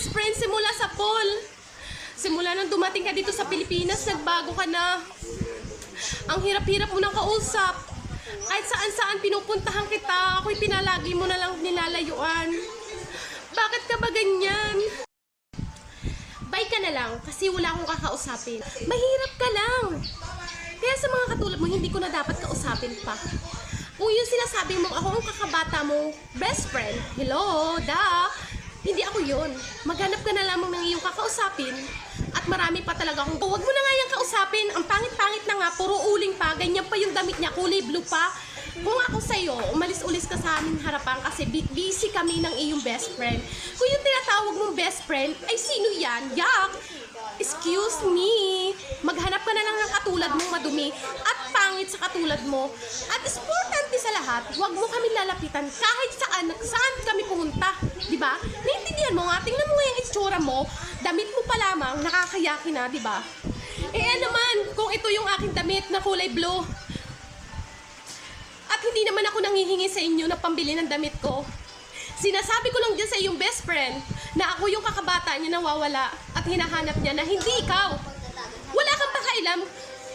best friend simula sa Paul. Simula nang dumating ka dito sa Pilipinas, nagbago ka na. Ang hirap-hirap mo nang kausap. Kahit saan-saan pinupuntahan kita, ako'y pinalagi mo na lang nilalayuan. Bakit ka ba ganyan? Bye ka na lang, kasi wala akong kakausapin. Mahirap ka lang. Kaya sa mga katulad mo, hindi ko na dapat kausapin pa. Kung yung sinasabi mo, ako ang kakabata mo, best friend, hello, hindi ako yun. Maghanap ka na lamang ng iyong kakausapin. At marami pa talaga akong, huwag mo na nga yung kausapin. Ang pangit-pangit na nga, puro uling pa. Ganyan pa yung damit niya, kulay blue pa. Kung ako sa'yo, umalis-ulis ka sa aming harapan kasi busy kami ng iyong best friend. Kung yung tinatawag mong best friend, ay sino yan? Yak! Excuse me, maghanap ka na lang ng katulad mong madumi at pangit sa katulad mo. At importante sa lahat, huwag mo kami lalapitan kahit saan kami pumunta. Diba? Naintindihan mo nga, tingnan mo nga yung itsura mo, damit mo pa lamang, nakakayaki na, diba? Naman, kung ito yung aking damit na kulay blue, at hindi naman ako nangihingi sa inyo na pambili ng damit ko. Sinasabi ko lang dyan sa iyong best friend na ako yung kakabata niya nawawala at hinahanap niya na hindi ikaw. Wala kang pakailam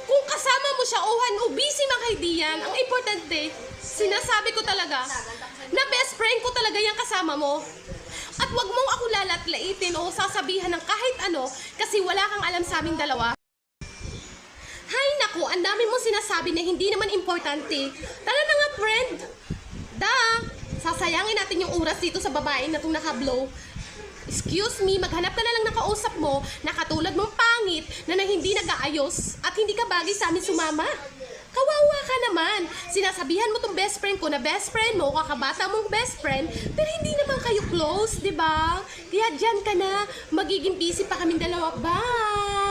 kung kasama mo siya o busy man kay Dian. Ang importante, sinasabi ko talaga na best friend ko talaga yung kasama mo. At wag mong ako lalatlaitin o sasabihan ng kahit ano kasi wala kang alam sa aming dalawa. Hay naku, ang dami mong sinasabi na hindi naman importante. Tara na nga friend. Sasayangin natin yung oras dito sa babae na itong naka-blow. Excuse me, maghanap ka na lang ng kausap mo na katulad mong pangit na hindi nag-aayos at hindi ka bagay sa amin sumama. Kawawa ka naman. Sinasabihan mo tong best friend ko na best friend mo, kakabata mong best friend, pero hindi naman kayo close, di ba? Kaya dyan ka na, magiging busy pa kaming dalawa. Bye!